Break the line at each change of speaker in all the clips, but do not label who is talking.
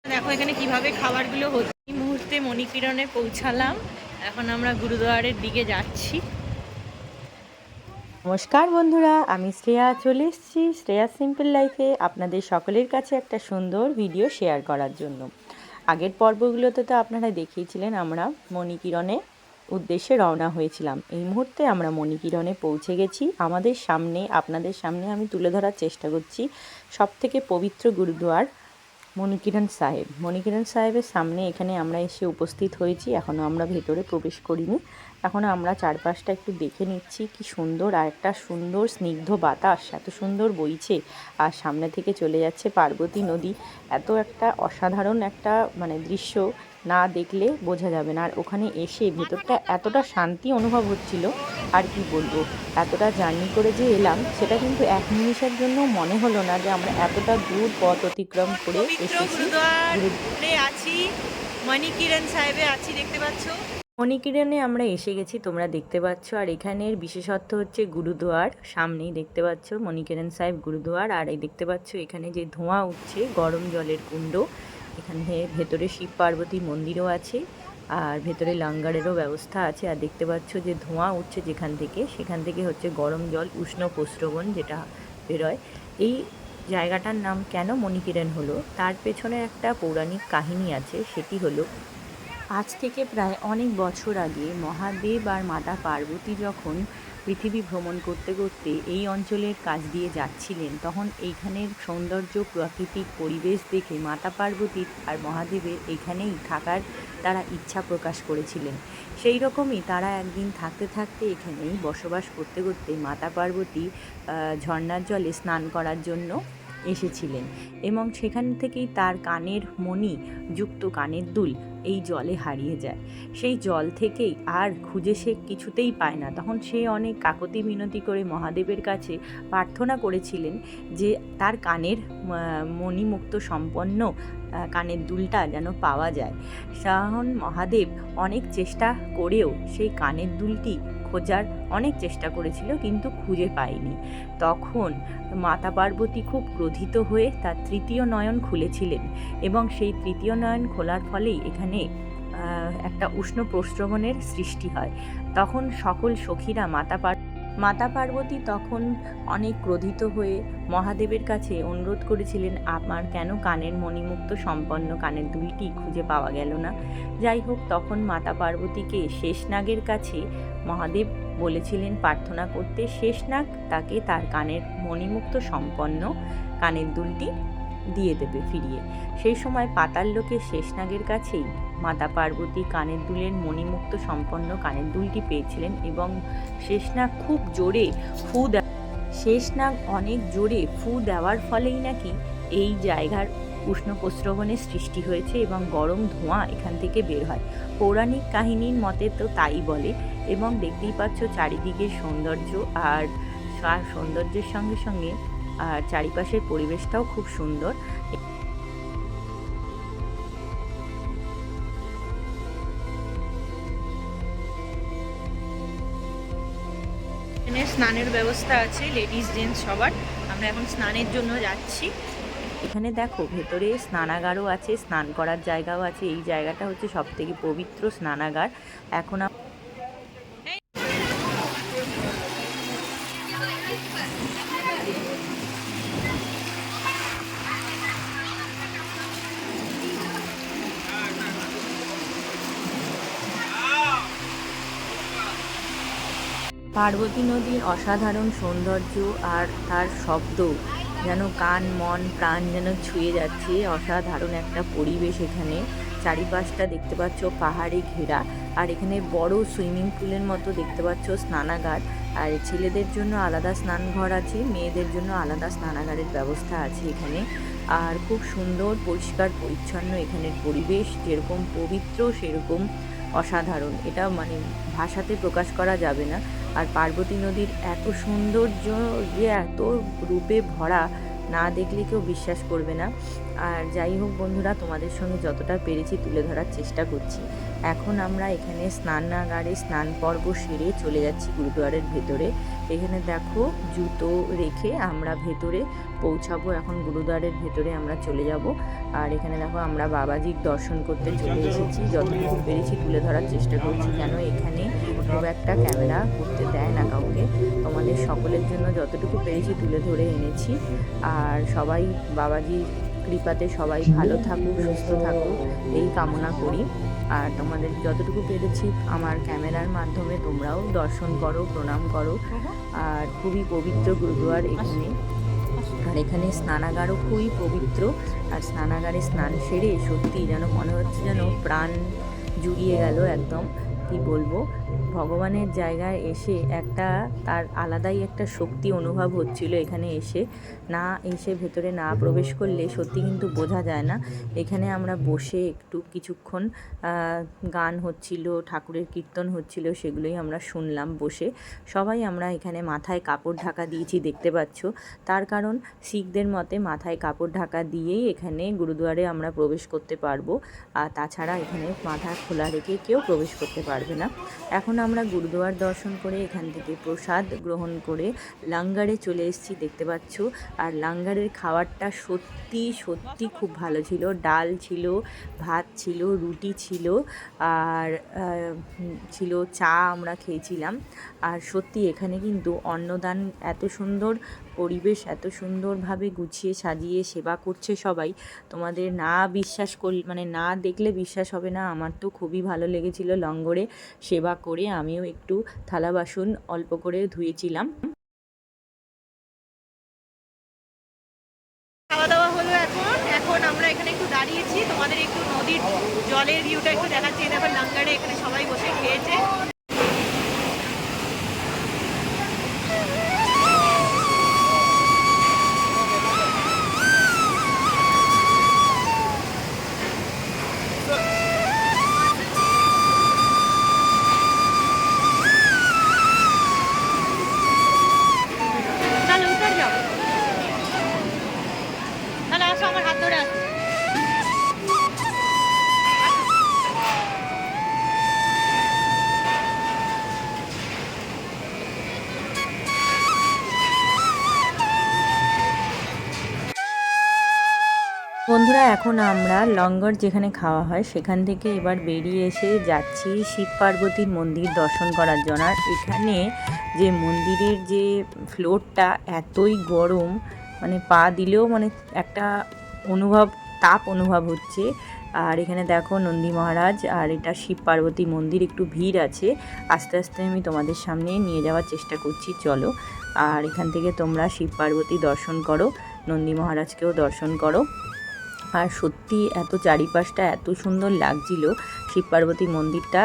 দেখো এখানে কিভাবে খাবারগুলো হচ্ছে। এই মুহূর্তে মণিকিরণে পৌঁছালাম, এখন আমরা গুরুদুয়ারের দিকে যাচ্ছি।
নমস্কার বন্ধুরা, আমি শ্রেয়া চলে এসেছি শ্রেয়া সিম্পল লাইফে আপনাদের সকলের কাছে একটা সুন্দর ভিডিও শেয়ার করার জন্য। আগের পর্বগুলোতে তো আপনারা দেখিয়েছিলেন আমরা মণিকিরণে উদ্দেশ্যে রওনা হয়েছিলাম। এই মুহূর্তে আমরা মণিকিরণে পৌঁছে গেছি। আমাদের সামনে আপনাদের সামনে আমি তুলে ধরার চেষ্টা করছি সবথেকে পবিত্র গুরুদুয়ার মণিকিরণ সাহেব। মণিকিরণ সাহেবের সামনে এখানে আমরা এসে উপস্থিত হয়েছি। এখনও আমরা ভেতরে প্রবেশ করিনি, এখনও আমরা চারপাশটা একটু দেখে নিচ্ছি। কি সুন্দর, আর একটা সুন্দর স্নিগ্ধ বাতাস এত সুন্দর বইছে, আর সামনে থেকে চলে যাচ্ছে পার্বতী নদী। এত একটা অসাধারণ একটা দৃশ্য, না দেখলে বোঝা যাবে না। আর ওখানে এসে ভেতরটা এতটা শান্তি অনুভব হচ্ছিল, আর কি বলবো, এতটা জার্নি করে যে এলাম সেটা কিন্তু এক নিমিষের জন্য মনে হলো না যে আমরা এতটা দূর পথ অতিক্রম করে
পবিত্র
এসেছি।
গুরুদুয়ারে আছি, মণিকিরণ সাহেবে আছি, দেখতে পাচ্ছ।
মণিকিরণে আমরা এসে গেছি, তোমরা দেখতে পাচ্ছ। আর এখানের বিশেষত্ব হচ্ছে গুরুদুয়ার, সামনেই দেখতে পাচ্ছ মণিকিরণ সাহেব গুরুদুয়ার। আর এই দেখতে পাচ্ছ এখানে যে ধোঁয়া উঠছে, গরম জলের কুণ্ড। এখানে ভেতরে শিব পার্বতী মন্দিরও আছে, আর ভেতরে লঙ্গারেরও ব্যবস্থা আছে। আর দেখতে পাচ্ছ যে ধোঁয়া উঠছে যেখান থেকে, সেখান থেকে হচ্ছে গরম জল, উষ্ণ প্রস্রবণ যেটা বেরোয়। এই জায়গাটার নাম কেন মণিকিরণ হলো, তার পেছনে একটা পৌরাণিক কাহিনী আছে। সেটি হলো, আজ থেকে প্রায় অনেক বছর আগে মহাদেব আর মাতা পার্বতী যখন পৃথিবী ভ্রমণ করতে করতে এই অঞ্চলের কাছ দিয়ে যাচ্ছিলেন, তখন এইখানের সৌন্দর্য, প্রাকৃতিক পরিবেশ দেখে মাতা পার্বতীর আর মহাদেবের এইখানেই থাকার তারা ইচ্ছা প্রকাশ করেছিলেন। সেই রকমই তারা একদিন থাকতে থাকতে এখানেই বসবাস করতে করতে মাতা পার্বতী ঝর্ণার জলে স্নান করার জন্য এসেছিলেন, এবং সেখান থেকেই তার কানের মণি যুক্ত কানের দুল এই জলে হারিয়ে যায়। সেই জল থেকেই আর খুঁজে সে কিছুতেই পায় না। তখন সে অনেক কাকতি মিনতি করে মহাদেবের কাছে প্রার্থনা করেছিলেন যে তার কানের মণিমুক্ত সম্পন্ন কানের দুলটা যেন পাওয়া যায়। তখন মহাদেব অনেক চেষ্টা করেও সেই কানের দুলটি খোঁজার অনেক চেষ্টা করেছিল, কিন্তু খুঁজে পায়নি। তখন মাতা পার্বতী খুব ক্রোধিত হয়ে তার তৃতীয় নয়ন খুলেছিলেন, এবং সেই তৃতীয় নয়ন খোলার ফলেই এখানে একটা উষ্ণ প্রস্রবণের সৃষ্টি হয়। তখন সকল সখীরা মাতা পার্বতী তখন অনেক ক্রোধিত হয়ে মহাদেবের কাছে অনুরোধ করেছিলেন, আমার কেন কানের মণিমুক্ত সম্পন্ন কানের দুলটি খুঁজে পাওয়া গেল না। যাই হোক, তখন মাতা পার্বতীকে শেষনাগের কাছে মহাদেব বলেছিলেন প্রার্থনা করতে। শেষনাগ তাকে তার কানের মণিমুক্ত সম্পন্ন কানের দুলটি দিয়ে দেবে ফিরিয়ে। সেই সময় পাতাল লোকে শেষনাগের কাছেই মাতা পার্বতী কানের দুলের মণিমুক্ত সম্পন্ন কানের দুলটি পেয়েছিলেন, এবং শেষনাগ খুব জোরে শেষনাগ অনেক জোরে ফু দেওয়ার ফলেই নাকি এই জায়গার উষ্ণ প্রস্রবণের সৃষ্টি হয়েছে, এবং গরম ধোঁয়া এখান থেকে বের হয়। পৌরাণিক কাহিনীর মতে তো তাই বলে। এবং দেখতেই পাচ্ছ চারিদিকের সৌন্দর্য, আর সৌন্দর্যের সঙ্গে সঙ্গে আর চারিপাশের পরিবেশটাও খুব সুন্দর।
এখানে স্নানের ব্যবস্থা আছে, লেডিস জেন্টস সবার। আমরা এখন স্নানের জন্য যাচ্ছি।
এখানে দেখো ভেতরে স্নানাগারও আছে, স্নান করার জায়গাও আছে। এই জায়গাটা হচ্ছে সবথেকে পবিত্র স্নানাগার। এখন পার্বতী নদীর অসাধারণ সৌন্দর্য আর তার শব্দ যেন কান মন প্রাণ যেন ছুঁয়ে যাচ্ছে। অসাধারণ একটা পরিবেশ এখানে। চারিপাশটা দেখতে পাচ্ছ পাহাড়ে ঘেরা, আর এখানে বড় সুইমিং পুলের মতো দেখতে পাচ্ছ স্নানাগার। আর ছেলেদের জন্য আলাদা স্নানঘর আছে, মেয়েদের জন্য আলাদা স্নানাগারের ব্যবস্থা আছে এখানে। আর খুব সুন্দর পরিষ্কার পরিচ্ছন্ন এখানের পরিবেশ, যেরকম পবিত্র সেরকম অসাধারণ। এটা ভাষাতে প্রকাশ করা যাবে না। আর পার্বতী নদীর এত সৌন্দর্য যে এত রূপে ভরা, না দেখলে কেউ বিশ্বাস করবে না। আর যাই হোক বন্ধুরা, তোমাদের সঙ্গে যতটা পেরেছি তুলে ধরার চেষ্টা করছি। এখন আমরা এখানে স্নানাগারে স্নান পর্ব সেরে চলে যাচ্ছি গুরুদুয়ারের ভেতরে। এখানে দেখো জুতো রেখে আমরা ভেতরে পৌঁছাবো। এখন গুরুদ্বারের ভেতরে আমরা চলে যাব। আর এখানে দেখো আমরা বাবাজির দর্শন করতে চলে এসেছি। যতটুকু পেরেছি তুলে ধরার চেষ্টা করছি, কেন এখানে খুব একটা ক্যামেরা করতে দেয় না কাউকে। তোমাদের সকলের জন্য যতটুকু পেরেছি তুলে ধরে এনেছি। আর সবাই বাবাজির কৃপাতে সবাই ভালো থাকুক, সুস্থ থাকুক এই কামনা করি। আর তোমাদের যতটুকু পেরেছি আমার ক্যামেরার মাধ্যমে তোমরাও দর্শন করো, প্রণাম করো। আর খুবই পবিত্র গুরুদুয়ার এখানে। আর এখানে স্নানাগারও খুবই পবিত্র। আর স্নানাগারে স্নান সেরে সত্যি যেন মনে হচ্ছে যেন প্রাণ জুড়িয়ে গেল একদম। কি বলবো, ভগবানের জায়গায় এসে একটা তার আলাদাই একটা শক্তি অনুভব হচ্ছিল এখানে এসে। না এসে ভেতরে না প্রবেশ করলে সত্যি কিন্তু বোঝা যায় না। এখানে আমরা বসে একটু কিছুক্ষণ গান হচ্ছিল, ঠাকুরের কীর্তন হচ্ছিল, সেগুলোই আমরা শুনলাম বসে। সবাই আমরা এখানে মাথায় কাপড় ঢাকা দিয়েছি, দেখতে পাচ্ছ। তার কারণ শিখদের মতে মাথায় কাপড় ঢাকা দিয়েই এখানে গুরুদুয়ারে আমরা প্রবেশ করতে পারবো। আর তাছাড়া এখানে মাথা খোলা রেখে কেউ প্রবেশ করতে পারবে না। এখন আমরা গুরুদুয়ার দর্শন করে এখান থেকে প্রসাদ গ্রহণ করে লাঙ্গারে চলে এসেছি, দেখতে পাচ্ছ। আর লাঙ্গারের খাবারটা সত্যি সত্যি খুব ভালো ছিল। ডাল ছিল, ভাত ছিল, রুটি ছিল, আর ছিল চা আমরা খেয়েছিলাম। আর সত্যি এখানে কিন্তু অন্নদান, এত সুন্দর পরিবেশ, এত সুন্দরভাবে গুছিয়ে সাজিয়ে সেবা করছে সবাই। তোমাদের না বিশ্বাস মানে না দেখলে বিশ্বাস হবে না। আমার তো খুবই ভালো লেগেছিল লঙ্গরে সেবা করে। আমিও একটু থালা বাসন অল্প করে ধুয়েছিলাম।
খাওয়া দাওয়া হলো। এখন আমরা এখানে একটু দাঁড়িয়েছি, তোমাদের একটু নদীর জলের ভিউটা একটু দেখাচ্ছি। দেখো লাঙ্গারে এখানে সবাই বসে খেয়েছে। চলো উত্তর যাও, তাহলে আসো আমার হাত ধরে আসো।
বন্ধুরা, এখন আমরা লঙ্গর যেখানে খাওয়া হয় সেখান থেকে এবার বেরিয়ে এসে যাচ্ছি শিব পার্বতীর মন্দির দর্শন করার জন্য। আর এখানে যে মন্দিরের যে ফ্লোরটা এতই গরম, মানে পা দিলেও মানে একটা তাপ অনুভব হচ্ছে। আর এখানে দেখো নন্দী মহারাজ, আর এটা শিব পার্বতী মন্দির। একটু ভিড় আছে, আস্তে আস্তে আমি তোমাদের সামনে নিয়ে যাওয়ার চেষ্টা করছি, চলো। আর এখান থেকে তোমরা শিব পার্বতী দর্শন করো, নন্দী মহারাজকেও দর্শন করো। আর সত্যি এত চারিপাশটা এত সুন্দর লাগছিল। শিব পার্বতী মন্দিরটা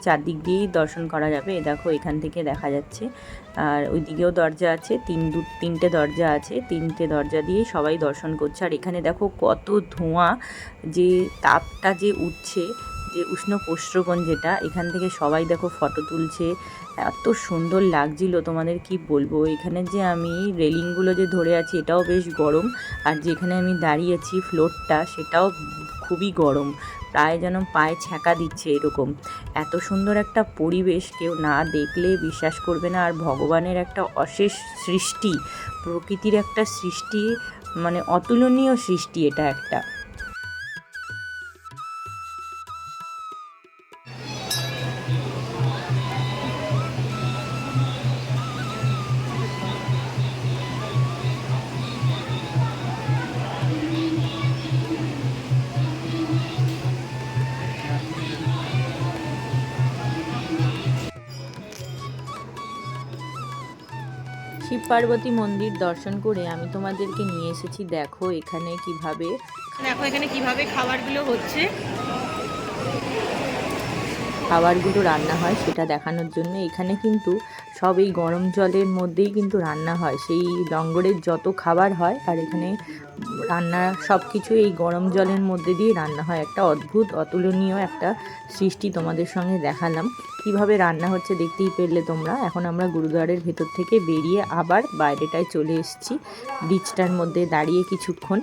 চারদিক দিয়েই দর্শন করা যাবে। দেখো এখান থেকে দেখা যাচ্ছে। আর ওই দিকেও দরজা আছে, তিনটে দরজা আছে, তিনটে দরজা দিয়ে সবাই দর্শন করছে। আর এখানে দেখো কত ধোঁয়া, যে তাপটা যে উঠছে, যে উষ্ণ প্রস্রবণ যেটা, এখান থেকে সবাই দেখো ফটো তুলছে। এত সুন্দর লাগছিল, তোমাদের কি বলবো। এখানে যে আমি রেলিংগুলো যে ধরে আছি এটাও বেশ গরম। আর যেখানে আমি দাঁড়িয়েছি ফ্লোরটা সেটাও খুবই গরম, প্রায় যেন পায়ে ছ্যাঁকা দিচ্ছে এরকম। এত সুন্দর একটা পরিবেশ কেউ না দেখলে বিশ্বাস করবে না। আর ভগবানের একটা অশেষ সৃষ্টি, প্রকৃতির একটা সৃষ্টি, মানে অতুলনীয় সৃষ্টি এটা একটা। শিব পার্বতী মন্দির দর্শন করে আমি তোমাদেরকে নিয়ে এসেছি, দেখো এখানে কিভাবে
খাবারগুলো হচ্ছে,
খাবারগুলো রান্না হয় সেটা দেখানোর জন্য। এখানে কিন্তু সব এই গরম জলের মধ্যেই কিন্তু রান্না হয়, সেই লঙ্গরের যত খাবার হয়। আর এখানে রান্না সব কিছু এই গরম জলের মধ্যে দিয়ে রান্না হয়। একটা অদ্ভুত অতুলনীয় একটা সৃষ্টি তোমাদের সঙ্গে দেখালাম। কিভাবে রান্না হচ্ছে দেখতেই পেলে তোমরা। এখন আমরা গুরুদ্বারের ভেতর থেকে বেরিয়ে আবার বাইরেটায় চলে এসেছি। ব্রিজটার মধ্যে দাঁড়িয়ে কিছুক্ষণ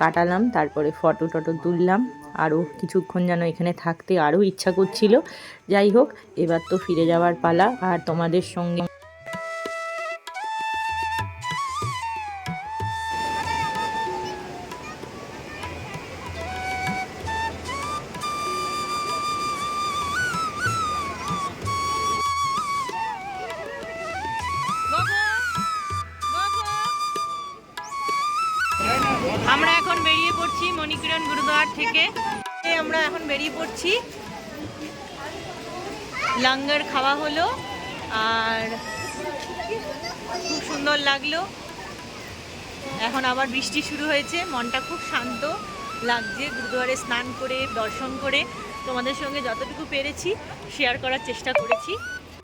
কাটালাম, তারপরে ফটো টটো তুললাম। আরও কিছুক্ষণ যেন এখানে থাকতে আরও ইচ্ছা করছিল। যাই হোক, এবার তো ফিরে যাওয়ার পালা। আর তোমাদের সঙ্গে
আমরা এখন বেরিয়ে পড়ছি মণিকিরণ গুরুদুয়ার থেকে। আমরা এখন বেরিয়ে পড়ছি, লঙ্গর খাওয়া হলো আর খুব সুন্দর লাগলো। এখন আবার বৃষ্টি শুরু হয়েছে, মনটা খুব শান্ত লাগছে। গুরুদুয়ারে স্নান করে দর্শন করে তোমাদের সঙ্গে যতটুকু পেরেছি শেয়ার করার চেষ্টা করেছি।